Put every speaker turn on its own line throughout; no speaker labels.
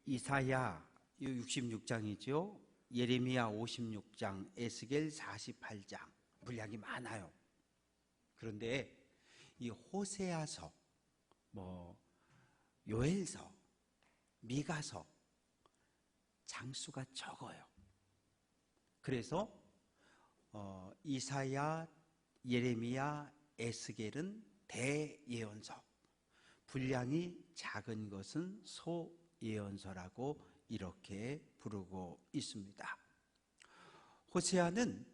이사야 66장이죠. 예레미야 56장, 에스겔 48장, 분량이 많아요. 그런데 이 호세아서, 요엘서, 미가서 장수가 적어요. 그래서 이사야, 예레미야, 에스겔은 대예언서, 분량이 작은 것은 소예언서라고 이렇게 부르고 있습니다. 호세아는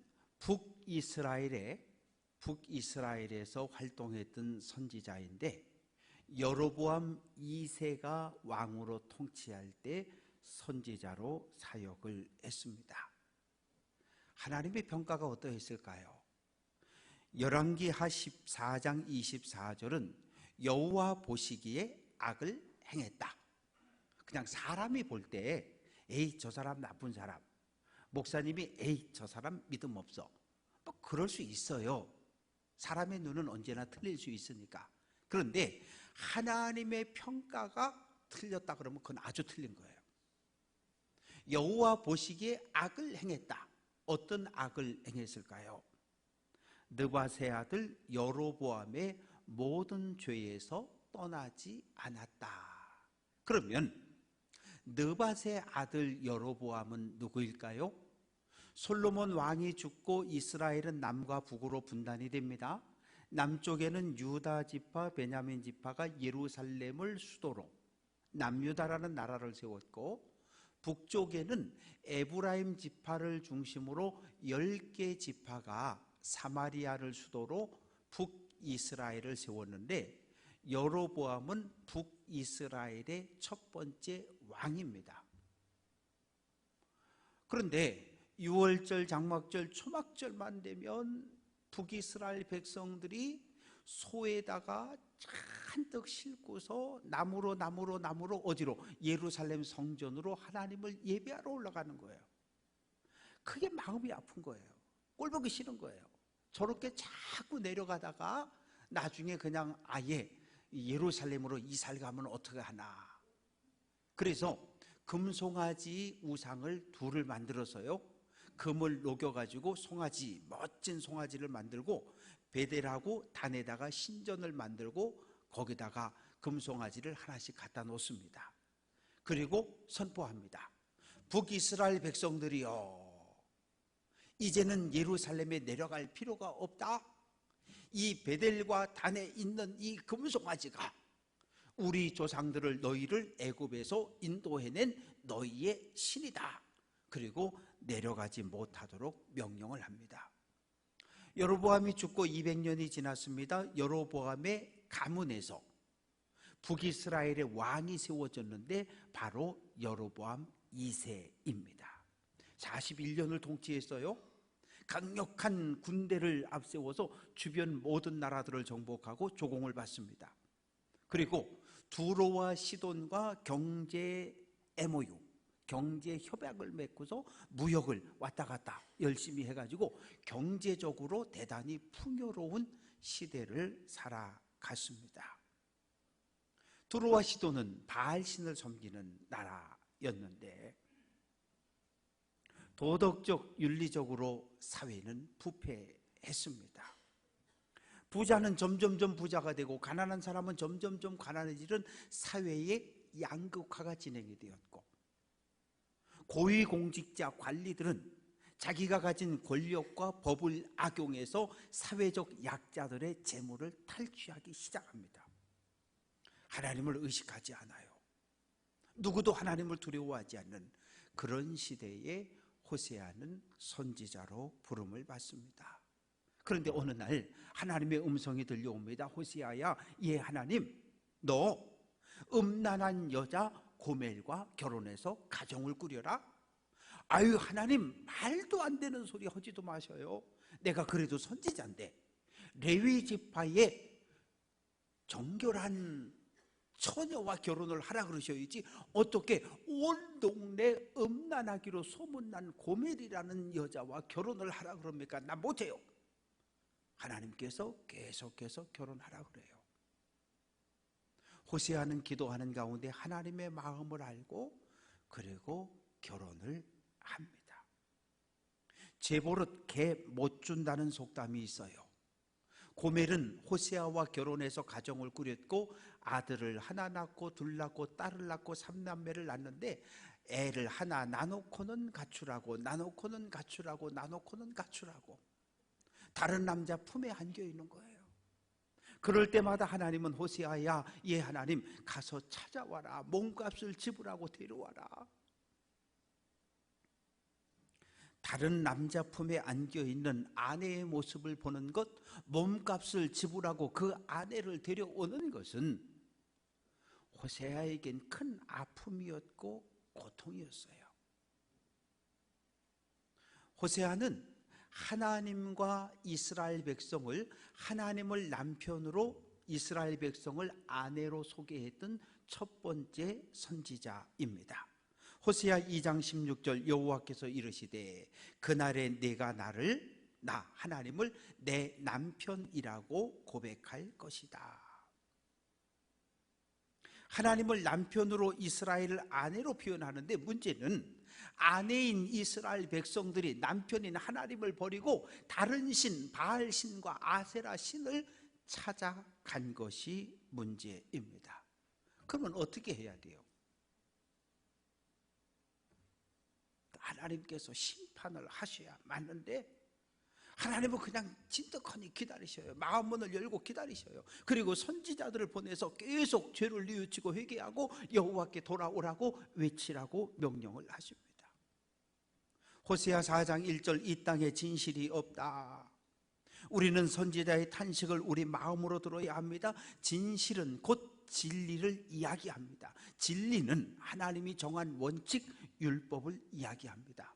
북이스라엘에서 활동했던 선지자인데 여로보암 2세가 왕으로 통치할 때 선지자로 사역을 했습니다. 하나님의 평가가 어떠했을까요? 열왕기하 14장 24절은 여호와 보시기에 악을 행했다. 그냥 사람이 볼 때 에이 저 사람 나쁜 사람, 목사님이 에이 저 사람 믿음 없어, 그럴 수 있어요. 사람의 눈은 언제나 틀릴 수 있으니까. 그런데 하나님의 평가가 틀렸다 그러면 그건 아주 틀린 거예요. 여호와 보시기에 악을 행했다. 어떤 악을 행했을까요? 느밧의 아들 여로보암의 모든 죄에서 떠나지 않았다. 그러면 느밧의 아들 여로보암은 누구일까요? 솔로몬 왕이 죽고 이스라엘은 남과 북으로 분단이 됩니다. 남쪽에는 유다 지파, 베냐민 지파가 예루살렘을 수도로 남유다라는 나라를 세웠고, 북쪽에는 에브라임 지파를 중심으로 10개 지파가 사마리아를 수도로 북이스라엘을 세웠는데, 여로보암은 북이스라엘의 첫 번째 왕입니다. 그런데 6월절, 장막절, 초막절만 되면 북이스라엘 백성들이 소에다가 잔뜩 싣고서 나무로 어디로? 예루살렘 성전으로 하나님을 예배하러 올라가는 거예요. 그게 마음이 아픈 거예요. 꼴보기 싫은 거예요. 저렇게 자꾸 내려가다가 나중에 그냥 아예 예루살렘으로 이사를 가면 어떻게 하나. 그래서 금송아지 우상을 둘을 만들어서요, 금을 녹여가지고 송아지, 멋진 송아지를 만들고 베델하고 단에다가 신전을 만들고 거기다가 금송아지를 하나씩 갖다 놓습니다. 그리고 선포합니다. 북이스라엘 백성들이여, 이제는 예루살렘에 내려갈 필요가 없다. 이 베델과 단에 있는 이 금송아지가 우리 조상들을, 너희를 애굽에서 인도해낸 너희의 신이다. 그리고 내려가지 못하도록 명령을 합니다. 여로보암이 죽고 200년이 지났습니다. 여로보암의 가문에서 북이스라엘의 왕이 세워졌는데 바로 여로보암 2세입니다. 41년을 통치했어요. 강력한 군대를 앞세워서 주변 모든 나라들을 정복하고 조공을 받습니다. 그리고 두로와 시돈과 경제 MOU, 경제 협약을 맺고서 무역을 왔다 갔다 열심히 해가지고 경제적으로 대단히 풍요로운 시대를 살아갔습니다. 두로와 시돈은 바알신을 섬기는 나라였는데 도덕적, 윤리적으로 사회는 부패했습니다. 부자는 점점점 부자가 되고 가난한 사람은 점점점 가난해지는 사회의 양극화가 진행이 되었고, 고위공직자 관리들은 자기가 가진 권력과 법을 악용해서 사회적 약자들의 재물을 탈취하기 시작합니다. 하나님을 의식하지 않아요. 누구도 하나님을 두려워하지 않는 그런 시대에 호세아는 선지자로 부름을 받습니다. 그런데 어느 날 하나님의 음성이 들려옵니다. 호세아야, 예 하나님, 너 음란한 여자 고멜과 결혼해서 가정을 꾸려라. 아유 하나님, 말도 안 되는 소리 하지도 마셔요. 내가 그래도 선지자인데 레위 지파의 정결한 처녀와 결혼을 하라 그러셔야지 어떻게 온 동네 음란하기로 소문난 고멜이라는 여자와 결혼을 하라 그럽니까? 나 못해요. 하나님께서 계속해서 결혼하라 그래요. 호세아는 기도하는 가운데 하나님의 마음을 알고 그리고 결혼을 합니다. 재버릇 개 못 준다는 속담이 있어요. 고멜은 호세아와 결혼해서 가정을 꾸렸고 아들을 하나 낳고 둘 낳고 딸을 낳고 삼남매를 낳는데 애를 하나 나놓고는 가출하고 나놓고는 가출하고 나놓고는 가출하고 다른 남자 품에 안겨 있는 거예요. 그럴 때마다 하나님은 호세아야, 예 하나님 가서 찾아와라, 몸값을 지불하고 데려와라. 다른 남자 품에 안겨있는 아내의 모습을 보는 것, 몸값을 지불하고 그 아내를 데려오는 것은 호세아에겐 큰 아픔이었고 고통이었어요. 호세아는 하나님과 이스라엘 백성을, 하나님을 남편으로 이스라엘 백성을 아내로 소개했던 첫 번째 선지자입니다. 호세아 2장 16절 여호와께서 이르시되 그날에 내가 나 하나님을 내 남편이라고 고백할 것이다. 하나님을 남편으로 이스라엘을 아내로 표현하는데 문제는 아내인 이스라엘 백성들이 남편인 하나님을 버리고 다른 신, 바알 신과 아세라 신을 찾아간 것이 문제입니다. 그러면 어떻게 해야 돼요? 하나님께서 심판을 하셔야 맞는데 하나님은 그냥 진득하니 기다리셔요. 마음문을 열고 기다리셔요. 그리고 선지자들을 보내서 계속 죄를 뉘우치고 회개하고 여호와께 돌아오라고 외치라고 명령을 하십니다. 호세아 4장 1절 이 땅에 진실이 없다. 우리는 선지자의 탄식을 우리 마음으로 들어야 합니다. 진실은 곧 진리를 이야기합니다. 진리는 하나님이 정한 원칙, 율법을 이야기합니다.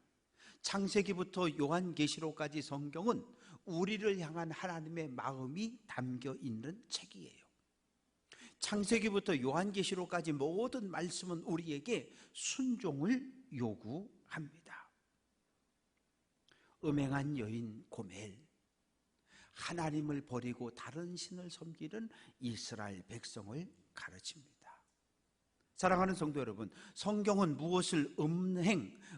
창세기부터 요한계시록까지 성경은 우리를 향한 하나님의 마음이 담겨 있는 책이에요. 창세기부터 요한계시록까지 모든 말씀은 우리에게 순종을 요구합니다. 음행한 여인 고멜, 하나님을 버리고 다른 신을 섬기는 이스라엘 백성을 가르칩니다. 사랑하는 성도 여러분, 성경은 무엇을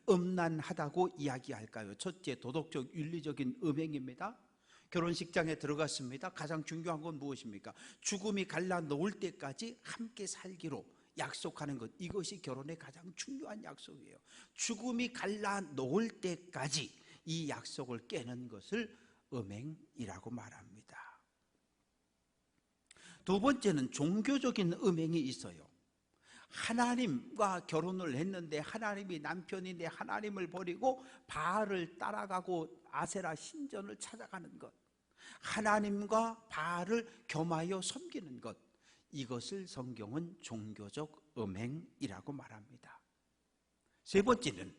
음란하다고 이야기할까요? 첫째, 도덕적 윤리적인 음행입니다. 결혼식장에 들어갔습니다. 가장 중요한 건 무엇입니까? 죽음이 갈라 놓을 때까지 함께 살기로 약속하는 것, 이것이 결혼의 가장 중요한 약속이에요. 죽음이 갈라 놓을 때까지 이 약속을 깨는 것을 음행이라고 말합니다. 두 번째는 종교적인 음행이 있어요. 하나님과 결혼을 했는데 하나님이 남편인데 하나님을 버리고 바알을 따라가고 아세라 신전을 찾아가는 것, 하나님과 바알을 겸하여 섬기는 것, 이것을 성경은 종교적 음행이라고 말합니다. 세 번째는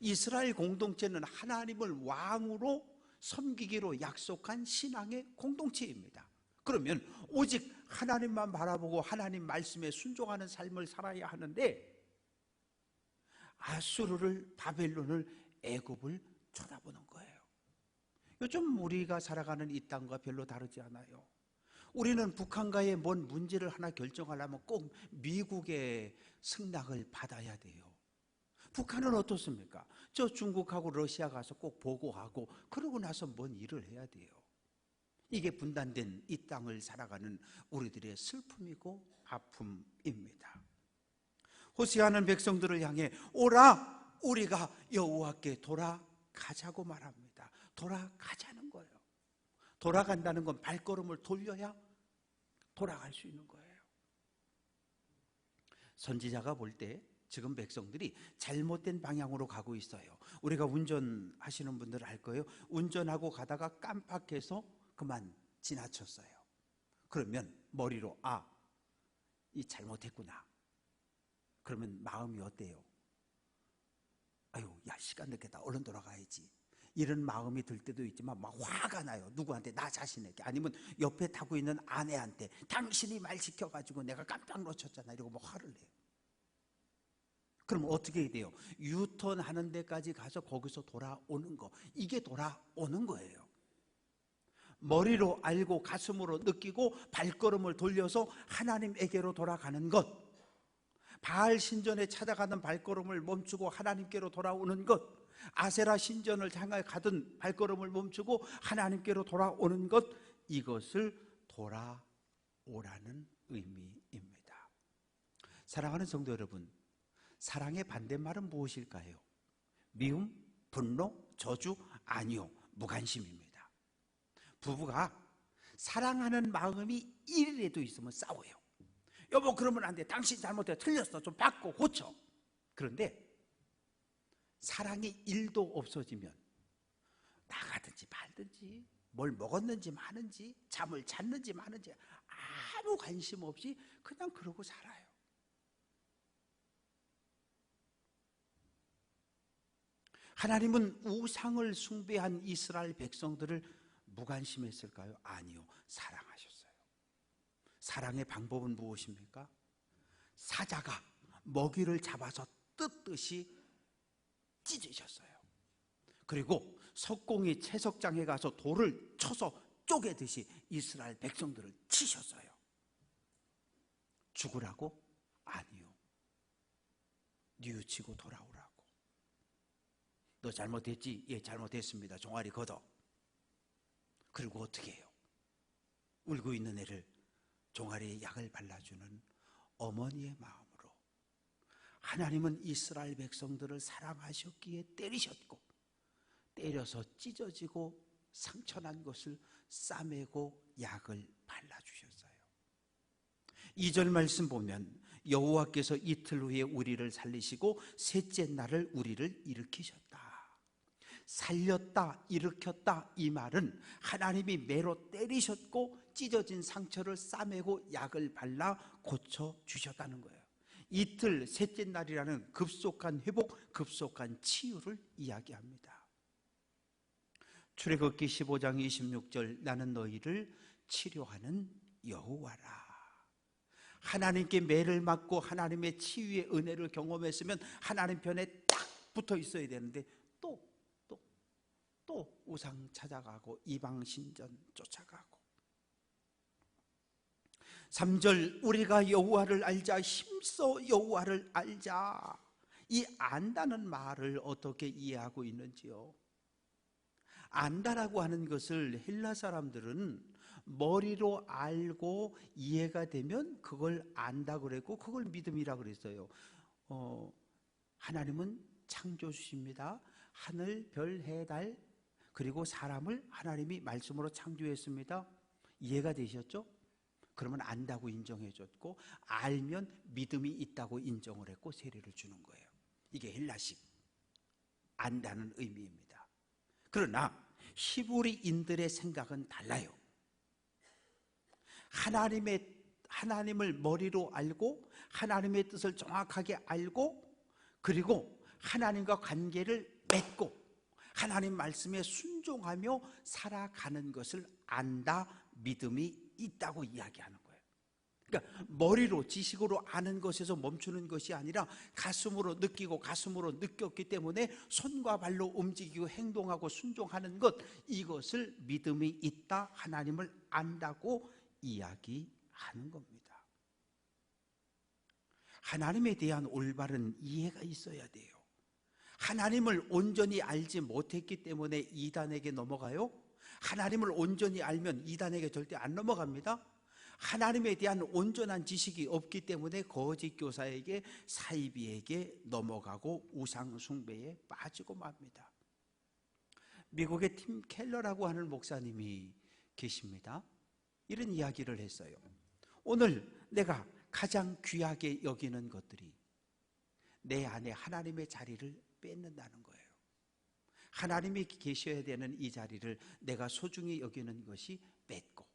이스라엘 공동체는 하나님을 왕으로 섬기기로 약속한 신앙의 공동체입니다. 그러면 오직 하나님만 바라보고 하나님 말씀에 순종하는 삶을 살아야 하는데 아수르를, 바벨론을, 애굽을 쳐다보는 거예요. 요즘 우리가 살아가는 이 땅과 별로 다르지 않아요. 우리는 북한과의 뭔 문제를 하나 결정하려면 꼭 미국의 승낙을 받아야 돼요. 북한은 어떻습니까? 저 중국하고 러시아 가서 꼭 보고하고 그러고 나서 뭔 일을 해야 돼요. 이게 분단된 이 땅을 살아가는 우리들의 슬픔이고 아픔입니다. 호세아는 백성들을 향해 오라, 우리가 여호와께 돌아가자고 말합니다. 돌아가자는 거예요. 돌아간다는 건 발걸음을 돌려야 돌아갈 수 있는 거예요. 선지자가 볼 때 지금 백성들이 잘못된 방향으로 가고 있어요. 우리가 운전하시는 분들 알 거예요. 운전하고 가다가 깜빡해서 그만 지나쳤어요. 그러면 머리로 이 잘못했구나. 그러면 마음이 어때요? 아유, 야, 시간 늦겠다. 얼른 돌아가야지. 이런 마음이 들 때도 있지만 막 화가 나요. 누구한테? 나 자신에게. 아니면 옆에 타고 있는 아내한테. 당신이 말 시켜가지고 내가 깜빡 놓쳤잖아. 이러고 막 화를 내요. 그럼 어떻게 돼요? 유턴하는 데까지 가서 거기서 돌아오는 거. 이게 돌아오는 거예요. 머리로 알고 가슴으로 느끼고 발걸음을 돌려서 하나님에게로 돌아가는 것, 바알 신전에 찾아가는 발걸음을 멈추고 하나님께로 돌아오는 것, 아세라 신전을 향해 가던 발걸음을 멈추고 하나님께로 돌아오는 것, 이것을 돌아오라는 의미입니다. 사랑하는 성도 여러분, 사랑의 반대말은 무엇일까요? 미움, 분노, 저주? 아니요, 무관심입니다. 부부가 사랑하는 마음이 1이라도 있으면 싸워요. 여보 그러면 안 돼, 당신 잘못해, 틀렸어, 좀 바꿔 고쳐. 그런데 사랑이 1도 없어지면 나가든지 말든지, 뭘 먹었는지 마는지, 잠을 잤는지 마는지 아무 관심 없이 그냥 그러고 살아요. 하나님은 우상을 숭배한 이스라엘 백성들을 무관심했을까요? 아니요, 사랑하셨어요. 사랑의 방법은 무엇입니까? 사자가 먹이를 잡아서 뜯듯이 찢으셨어요. 그리고 석공이 채석장에 가서 돌을 쳐서 쪼개듯이 이스라엘 백성들을 치셨어요. 죽으라고? 아니요, 뉘우치고 돌아오라고. 너 잘못했지? 예, 잘못했습니다. 종아리 걷어. 그리고 어떻게 해요? 울고 있는 애를 종아리에 약을 발라주는 어머니의 마음으로 하나님은 이스라엘 백성들을 사랑하셨기에 때리셨고, 때려서 찢어지고 상처난 것을 싸매고 약을 발라주셨어요. 2절 말씀 보면 여호와께서 이틀 후에 우리를 살리시고 셋째 날을 우리를 일으키셨다. 살렸다, 일으켰다, 이 말은 하나님이 매로 때리셨고 찢어진 상처를 싸매고 약을 발라 고쳐주셨다는 거예요. 이틀, 셋째 날이라는 급속한 회복, 급속한 치유를 이야기합니다. 출애굽기 15장 26절, 나는 너희를 치료하는 여호와라. 하나님께 매를 맞고 하나님의 치유의 은혜를 경험했으면 하나님 편에 딱 붙어 있어야 되는데 또 우상 찾아가고 이방 신전 쫓아가고. 3절, 우리가 여호와를 알자, 힘써 여호와를 알자. 이 안다는 말을 어떻게 이해하고 있는지요? 안다라고 하는 것을 헬라 사람들은 머리로 알고 이해가 되면 그걸 안다 그랬고, 그걸 믿음이라 그랬어요. 하나님은 창조주십니다. 하늘, 별, 해, 달, 그리고 사람을 하나님이 말씀으로 창조했습니다. 이해가 되셨죠? 그러면 안다고 인정해 줬고, 알면 믿음이 있다고 인정을 했고 세례를 주는 거예요. 이게 헬라식 안다는 의미입니다. 그러나 히브리인들의 생각은 달라요. 하나님을 머리로 알고 하나님의 뜻을 정확하게 알고, 그리고 하나님과 관계를 맺고 하나님 말씀에 순종하며 살아가는 것을 안다, 믿음이 있다고 이야기하는 거예요. 그러니까 머리로 지식으로 아는 것에서 멈추는 것이 아니라 가슴으로 느끼고 가슴으로 느꼈기 때문에 손과 발로 움직이고 행동하고 순종하는 것, 이것을 믿음이 있다, 하나님을 안다고 이야기하는 겁니다. 하나님에 대한 올바른 이해가 있어야 돼요. 하나님을 온전히 알지 못했기 때문에 이단에게 넘어가요? 하나님을 온전히 알면 이단에게 절대 안 넘어갑니다. 하나님에 대한 온전한 지식이 없기 때문에 거짓 교사에게, 사이비에게 넘어가고 우상 숭배에 빠지고 맙니다. 미국의 팀 켈러라고 하는 목사님이 계십니다. 이런 이야기를 했어요. 오늘 내가 가장 귀하게 여기는 것들이 내 안에 하나님의 자리를 뺏는다는 거예요. 하나님이 계셔야 되는 이 자리를 내가 소중히 여기는 것이 뺏고,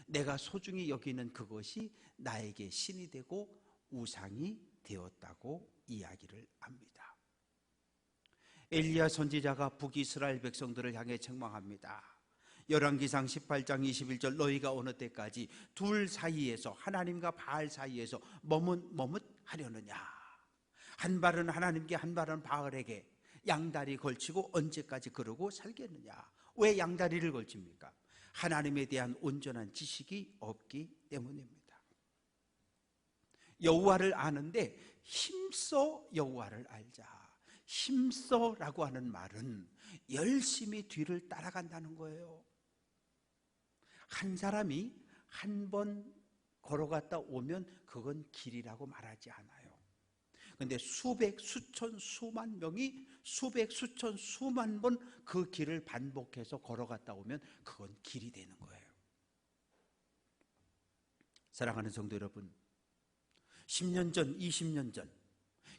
내가 소중히 여기는 그것이 나에게 신이 되고 우상이 되었다고 이야기를 합니다. 엘리야 선지자가 북이스라엘 백성들을 향해 책망합니다. 열왕기상 18장 21절, 너희가 어느 때까지 둘 사이에서, 하나님과 바알 사이에서 머뭇하려느냐. 한 발은 하나님께 한 발은 바알에게 양다리 걸치고 언제까지 그러고 살겠느냐. 왜 양다리를 걸칩니까? 하나님에 대한 온전한 지식이 없기 때문입니다. 여호와를 아는데 힘써 여호와를 알자. 힘써라고 하는 말은 열심히 뒤를 따라간다는 거예요. 한 사람이 한 번 걸어갔다 오면 그건 길이라고 말하지 않아요. 그런데 수백, 수천, 수만 명이 수백, 수천, 수만 번 그 길을 반복해서 걸어갔다 오면 그건 길이 되는 거예요. 사랑하는 성도 여러분, 10년 전, 20년 전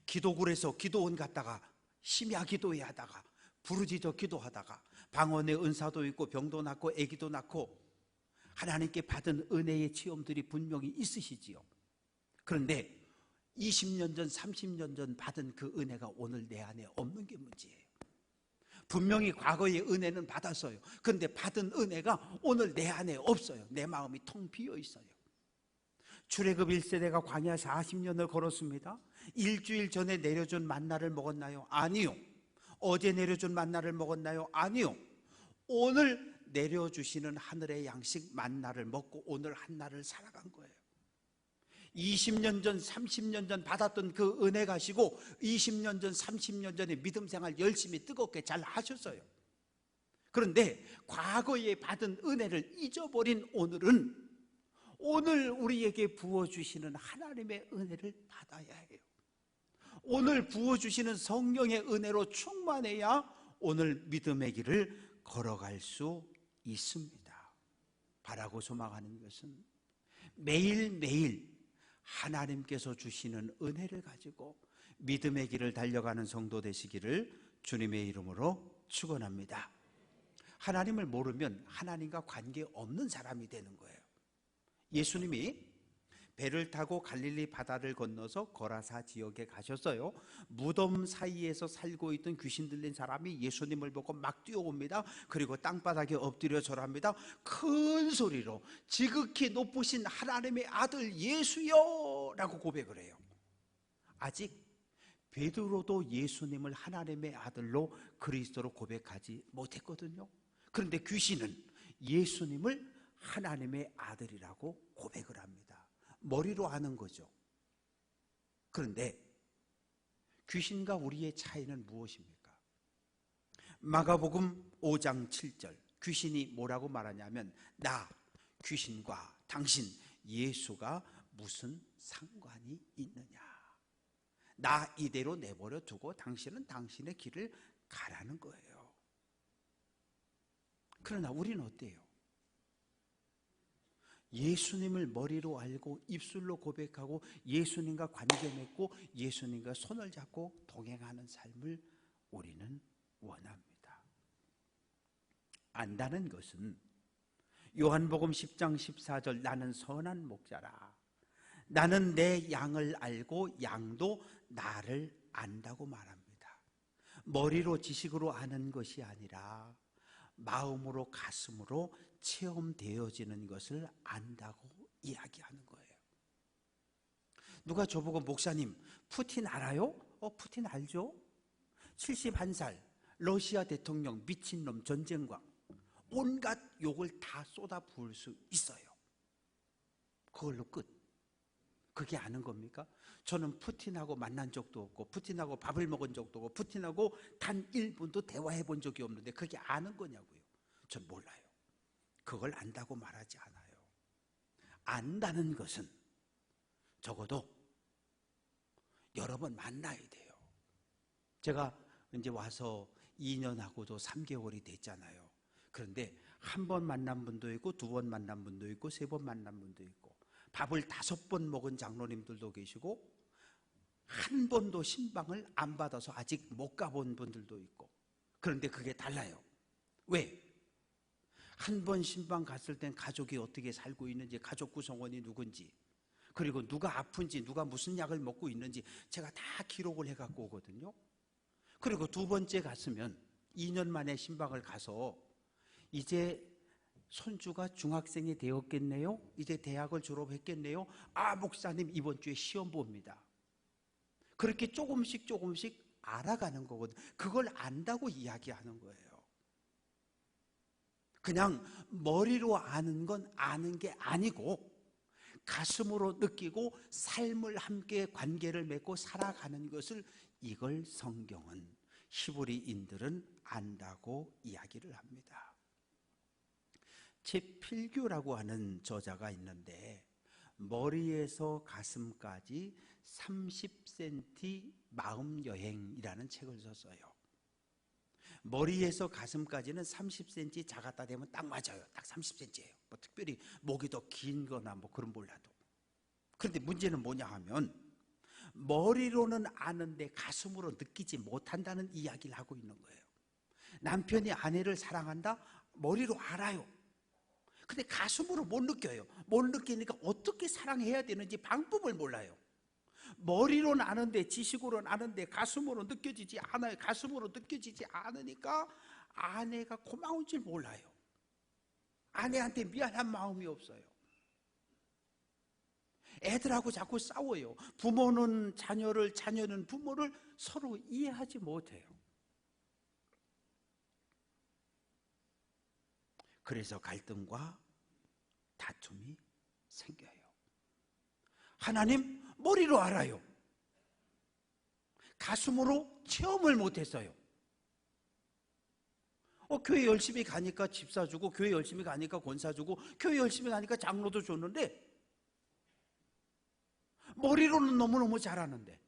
기도굴에서 기도원 갔다가 심야 기도회 하다가 부르짖어 기도하다가 방언의 은사도 있고 병도 낫고 아기도 낳고 하나님께 받은 은혜의 체험들이 분명히 있으시지요. 그런데 20년 전, 30년 전 받은 그 은혜가 오늘 내 안에 없는 게 문제예요. 분명히 과거의 은혜는 받았어요. 그런데 받은 은혜가 오늘 내 안에 없어요. 내 마음이 텅 비어 있어요. 출애굽 1세대가 광야 40년을 걸었습니다. 일주일 전에 내려준 만나를 먹었나요? 아니요. 어제 내려준 만나를 먹었나요? 아니요. 오늘 내려주시는 하늘의 양식 만나를 먹고 오늘 한날을 살아간 거예요. 20년 전, 30년 전 받았던 그 은혜 가지고 20년 전, 30년 전에 믿음 생활 열심히 뜨겁게 잘 하셨어요. 그런데 과거에 받은 은혜를 잊어버린 오늘은 오늘 우리에게 부어주시는 하나님의 은혜를 받아야 해요. 오늘 부어주시는 성령의 은혜로 충만해야 오늘 믿음의 길을 걸어갈 수 있습니다. 바라고 소망하는 것은 매일매일 하나님께서 주시는 은혜를 가지고 믿음의 길을 달려가는 성도 되시기를 주님의 이름으로 축원합니다. 하나님을 모르면 하나님과 관계없는 사람이 되는 거예요. 예수님이 배를 타고 갈릴리 바다를 건너서 거라사 지역에 가셨어요. 무덤 사이에서 살고 있던 귀신 들린 사람이 예수님을 보고 막 뛰어옵니다. 그리고 땅바닥에 엎드려 절합니다. 큰 소리로 지극히 높으신 하나님의 아들 예수여 라고 고백을 해요. 아직 베드로도 예수님을 하나님의 아들로 그리스도로 고백하지 못했거든요. 그런데 귀신은 예수님을 하나님의 아들이라고 고백을 합니다. 머리로 아는 거죠. 그런데 귀신과 우리의 차이는 무엇입니까? 마가복음 5장 7절 귀신이 뭐라고 말하냐면 나 귀신과 당신 예수가 무슨 상관이 있느냐. 나 이대로 내버려 두고 당신은 당신의 길을 가라는 거예요. 그러나 우리는 어때요? 예수님을 머리로 알고 입술로 고백하고 예수님과 관계 맺고 예수님과 손을 잡고 동행하는 삶을 우리는 원합니다. 안다는 것은 요한복음 10장 14절 나는 선한 목자라. 나는 내 양을 알고 양도 나를 안다고 말합니다. 머리로 지식으로 아는 것이 아니라 마음으로 가슴으로 체험되어지는 것을 안다고 이야기하는 거예요. 누가 저보고 목사님 푸틴 알아요? 푸틴 알죠? 71살 러시아 대통령 미친놈 전쟁광 온갖 욕을 다 쏟아부을 수 있어요. 그걸로 끝. 그게 아는 겁니까? 저는 푸틴하고 만난 적도 없고 푸틴하고 밥을 먹은 적도 없고 푸틴하고 단 1분도 대화해 본 적이 없는데 그게 아는 거냐고요. 전 몰라요. 그걸 안다고 말하지 않아요. 안다는 것은 적어도 여러 번 만나야 돼요. 제가 이제 와서 2년하고도 3개월이 됐잖아요. 그런데 한 번 만난 분도 있고 2번 만난 분도 있고 3번 만난 분도 있고 밥을 5번 먹은 장로님들도 계시고 한 번도 신방을 안 받아서 아직 못 가본 분들도 있고 그런데 그게 달라요. 왜? 한 번 신방 갔을 땐 가족이 어떻게 살고 있는지 가족 구성원이 누군지 그리고 누가 아픈지 누가 무슨 약을 먹고 있는지 제가 다 기록을 해갖고 오거든요. 그리고 2번째 갔으면 2년 만에 신방을 가서 이제 손주가 중학생이 되었겠네요. 이제 대학을 졸업했겠네요. 아 목사님 이번 주에 시험 봅니다. 그렇게 조금씩 알아가는 거거든요. 그걸 안다고 이야기하는 거예요. 그냥 머리로 아는 건 아는 게 아니고 가슴으로 느끼고 삶을 함께 관계를 맺고 살아가는 것을, 이걸 성경은, 히브리인들은 안다고 이야기를 합니다. 제필규라고 하는 저자가 있는데 머리에서 가슴까지 30cm 마음여행이라는 책을 썼어요. 머리에서 가슴까지는 30cm 작았다 되면 딱 맞아요. 딱 30cm예요. 뭐 특별히 목이 더 긴 거나 뭐 그런 몰라도. 그런데 문제는 뭐냐 하면 머리로는 아는데 가슴으로 느끼지 못한다는 이야기를 하고 있는 거예요. 남편이 아내를 사랑한다? 머리로 알아요. 근데 가슴으로 못 느껴요. 못 느끼니까 어떻게 사랑해야 되는지 방법을 몰라요. 머리로는 아는데, 지식으로는 아는데 가슴으로 느껴지지 않아요. 가슴으로 느껴지지 않으니까 아내가 고마운 줄 몰라요. 아내한테 미안한 마음이 없어요. 애들하고 자꾸 싸워요. 부모는 자녀를, 자녀는 부모를 서로 이해하지 못해요. 그래서 갈등과 다툼이 생겨요. 하나님 머리로 알아요. 가슴으로 체험을 못했어요. 교회 열심히 가니까 집 사주고, 교회 열심히 가니까 권사 주고, 교회 열심히 가니까 장로도 줬는데 머리로는 너무너무 잘하는데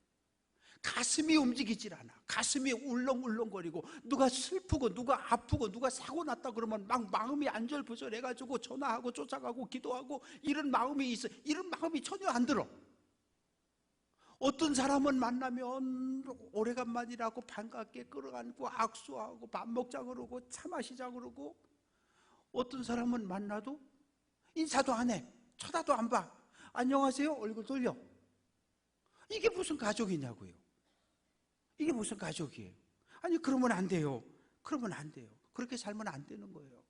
가슴이 움직이질 않아. 가슴이 울렁울렁거리고, 누가 슬프고 누가 아프고 누가 사고 났다 그러면 막 마음이 안절부절해가지고 전화하고 쫓아가고 기도하고, 이런 마음이 있어. 이런 마음이 전혀 안 들어. 어떤 사람은 만나면 오래간만이라고 반갑게 끌어안고 악수하고 밥 먹자 그러고 차 마시자 그러고, 어떤 사람은 만나도 인사도 안 해. 쳐다도 안 봐. 안녕하세요 얼굴 돌려. 이게 무슨 가족이냐고요. 이게 무슨 가족이에요. 아니 그러면 안 돼요. 그러면 안 돼요. 그렇게 살면 안 되는 거예요.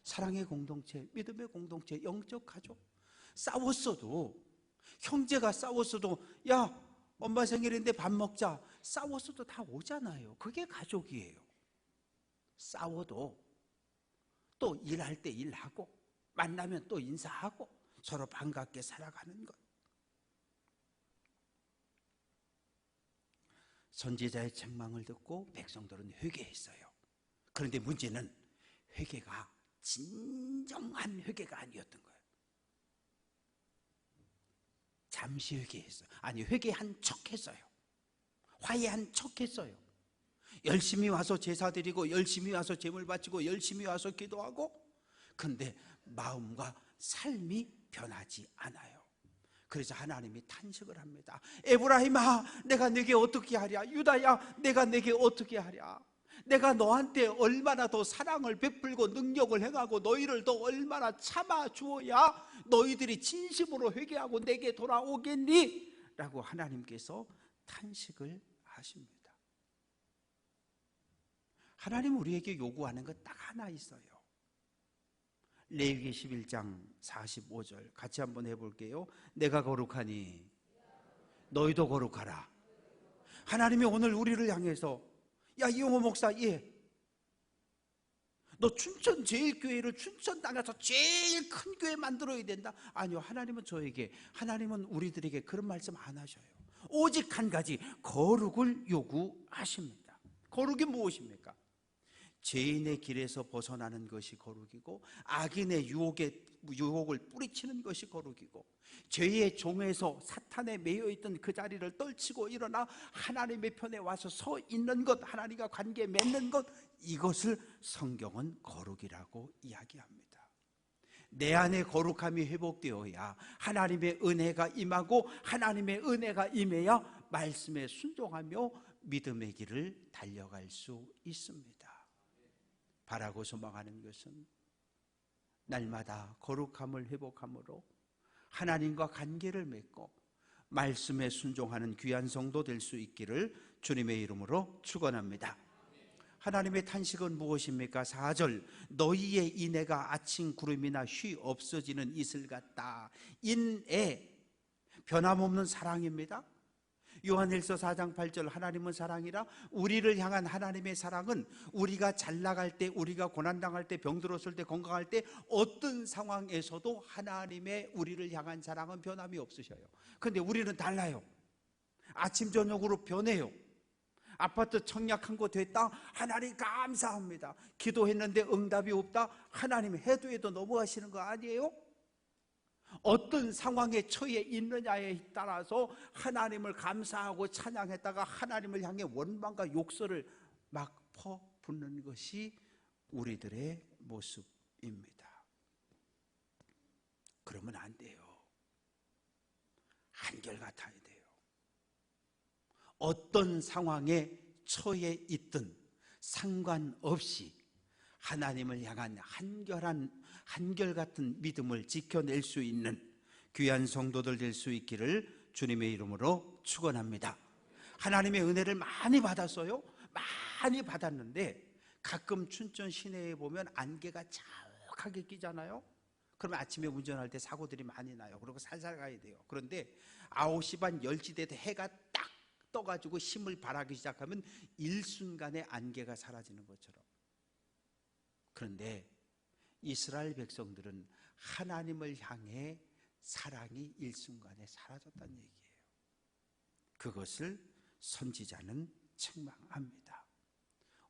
사랑의 공동체, 믿음의 공동체, 영적 가족. 싸웠어도, 형제가 싸웠어도 야 엄마 생일인데 밥 먹자, 싸웠어도 다 오잖아요. 그게 가족이에요. 싸워도 또 일할 때 일하고, 만나면 또 인사하고 서로 반갑게 살아가는 것. 선지자의 책망을 듣고 백성들은 회개했어요. 그런데 문제는 회개가 진정한 회개가 아니었던 거예요. 잠시 회개했어요. 아니 회개한 척했어요. 화해한 척했어요. 열심히 와서 제사 드리고, 열심히 와서 제물 바치고, 열심히 와서 기도하고, 그런데 마음과 삶이 변하지 않아요. 그래서 하나님이 탄식을 합니다. 에브라임아 내가 내게 어떻게 하랴. 유다야 내가 내게 어떻게 하랴. 내가 너한테 얼마나 더 사랑을 베풀고 능력을 행하고 너희를 더 얼마나 참아주어야 너희들이 진심으로 회개하고 내게 돌아오겠니? 라고 하나님께서 탄식을 하십니다. 하나님 우리에게 요구하는 것 딱 하나 있어요. 레위기 11장 45절 같이 한번 해볼게요. 내가 거룩하니 너희도 거룩하라. 하나님이 오늘 우리를 향해서, 야 이용호 목사, 너 춘천 제일교회를 춘천 땅에서 제일 큰 교회 만들어야 된다. 아니요, 하나님은 저에게, 하나님은 우리들에게 그런 말씀 안 하셔요. 오직 한 가지, 거룩을 요구하십니다. 거룩이 무엇입니까? 죄인의 길에서 벗어나는 것이 거룩이고, 악인의 유혹을 뿌리치는 것이 거룩이고, 죄의 종에서 사탄에 매여있던 그 자리를 떨치고 일어나 하나님의 편에 와서 서 있는 것, 하나님과 관계 맺는 것, 이것을 성경은 거룩이라고 이야기합니다. 내 안에 거룩함이 회복되어야 하나님의 은혜가 임하고, 하나님의 은혜가 임해야 말씀에 순종하며 믿음의 길을 달려갈 수 있습니다. 바라고 소망하는 것은 날마다 거룩함을 회복함으로 하나님과 관계를 맺고 말씀에 순종하는 귀한 성도 될 수 있기를 주님의 이름으로 축원합니다. 하나님의 탄식은 무엇입니까? 4절 너희의 인애가 아침 구름이나 쉬 없어지는 이슬 같다. 인애, 변함없는 사랑입니다. 요한일서 4장 8절 하나님은 사랑이라. 우리를 향한 하나님의 사랑은 우리가 잘 나갈 때, 우리가 고난당할 때, 병들었을 때, 건강할 때 어떤 상황에서도 하나님의 우리를 향한 사랑은 변함이 없으셔요. 그런데 우리는 달라요. 아침 저녁으로 변해요. 아파트 청약한 거 됐다? 하나님 감사합니다. 기도했는데 응답이 없다? 하나님 해도 너무하시는 거 아니에요? 어떤 상황에 처해 있느냐에 따라서 하나님을 감사하고 찬양했다가 하나님을 향해 원망과 욕설을 막 퍼붓는 것이 우리들의 모습입니다. 그러면 안 돼요. 한결같아야 돼요. 어떤 상황에 처해 있든 상관없이 하나님을 향한 한결같은 믿음을 지켜낼 수 있는 귀한 성도들 될 수 있기를 주님의 이름으로 축원합니다. 하나님의 은혜를 많이 받았어요. 많이 받았는데 가끔 춘천 시내에 보면 안개가 자욱하게 끼잖아요. 그러면 아침에 운전할 때 사고들이 많이 나요. 그리고 살살 가야 돼요. 그런데 9시 반 10시 돼도 해가 딱 떠가지고 힘을 발하기 시작하면 일순간에 안개가 사라지는 것처럼. 그런데 이스라엘 백성들은 하나님을 향해 사랑이 일순간에 사라졌다는 얘기예요. 그것을 선지자는 책망합니다.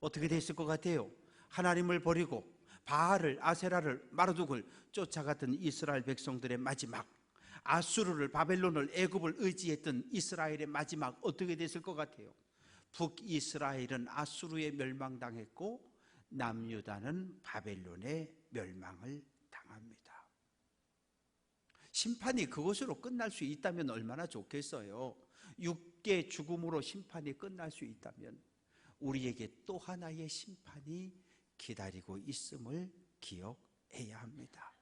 어떻게 됐을 것 같아요? 하나님을 버리고 바알을, 아세라를, 마르둑을 쫓아갔던 이스라엘 백성들의 마지막, 아수르를, 바벨론을, 애굽을 의지했던 이스라엘의 마지막 어떻게 됐을 것 같아요? 북이스라엘은 아수르에 멸망당했고 남유다는 바벨론의 멸망을 당합니다. 심판이 그것으로 끝날 수 있다면 얼마나 좋겠어요. 육계 죽음으로 심판이 끝날 수 있다면 우리에게 또 하나의 심판이 기다리고 있음을 기억해야 합니다.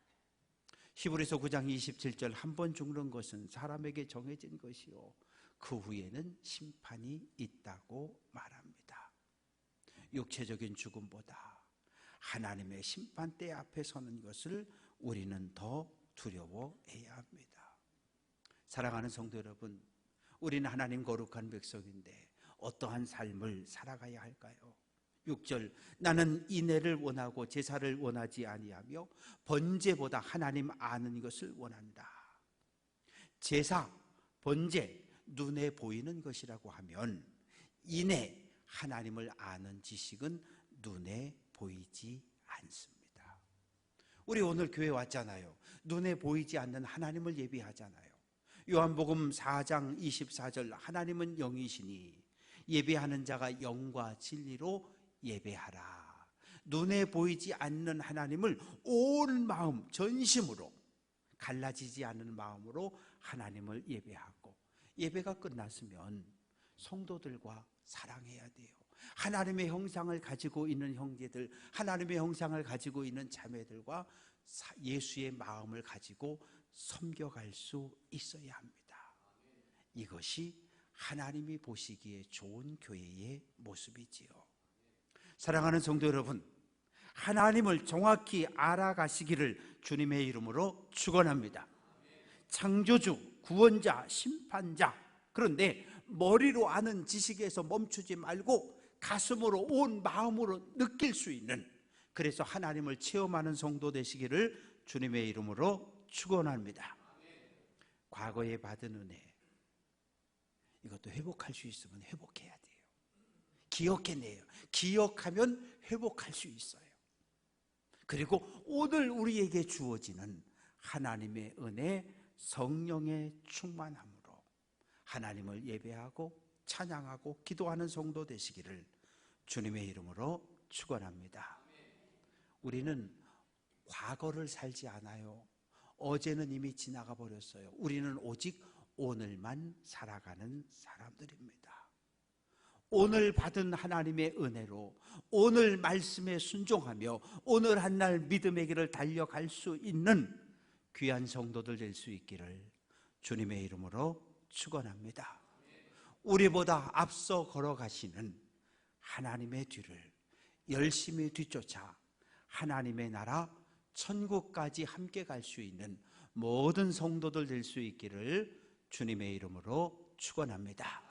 히브리서 9장 27절 한 번 죽는 것은 사람에게 정해진 것이요 그 후에는 심판이 있다고 말합니다. 육체적인 죽음보다 하나님의 심판대 앞에 서는 것을 우리는 더 두려워해야 합니다. 사랑하는 성도 여러분, 우리는 하나님 거룩한 백성인데 어떠한 삶을 살아가야 할까요? 6절 나는 인애를 원하고 제사를 원하지 아니하며 번제보다 하나님 아는 것을 원한다. 제사, 번제, 눈에 보이는 것이라고 하면 인애, 하나님을 아는 지식은 눈에 보이지 않습니다. 우리 오늘 교회 왔잖아요. 눈에 보이지 않는 하나님을 예배하잖아요. 요한복음 4장 24절 하나님은 영이시니 예배하는 자가 영과 진리로 예배하라. 눈에 보이지 않는 하나님을 온 마음, 전심으로, 갈라지지 않는 마음으로 하나님을 예배하고, 예배가 끝났으면 성도들과 사랑해야 돼요. 하나님의 형상을 가지고 있는 형제들, 하나님의 형상을 가지고 있는 자매들과 예수의 마음을 가지고 섬겨갈 수 있어야 합니다. 이것이 하나님이 보시기에 좋은 교회의 모습이지요. 사랑하는 성도 여러분, 하나님을 정확히 알아가시기를 주님의 이름으로 축원합니다. 창조주, 구원자, 심판자. 그런데 머리로 아는 지식에서 멈추지 말고 가슴으로, 온 마음으로 느낄 수 있는, 그래서 하나님을 체험하는 성도 되시기를 주님의 이름으로 축원합니다. 과거에 받은 은혜, 이것도 회복할 수 있으면 회복해야 돼요. 기억해내요. 기억하면 회복할 수 있어요. 그리고 오늘 우리에게 주어지는 하나님의 은혜, 성령의 충만함으로 하나님을 예배하고 찬양하고 기도하는 성도 되시기를 주님의 이름으로 축원합니다. 우리는 과거를 살지 않아요. 어제는 이미 지나가 버렸어요. 우리는 오직 오늘만 살아가는 사람들입니다. 오늘 받은 하나님의 은혜로 오늘 말씀에 순종하며 오늘 한날 믿음의 길을 달려갈 수 있는 귀한 성도들 될 수 있기를 주님의 이름으로 축원합니다. 우리보다 앞서 걸어가시는 하나님의 뒤를 열심히 뒤쫓아 하나님의 나라 천국까지 함께 갈 수 있는 모든 성도들 될 수 있기를 주님의 이름으로 축원합니다.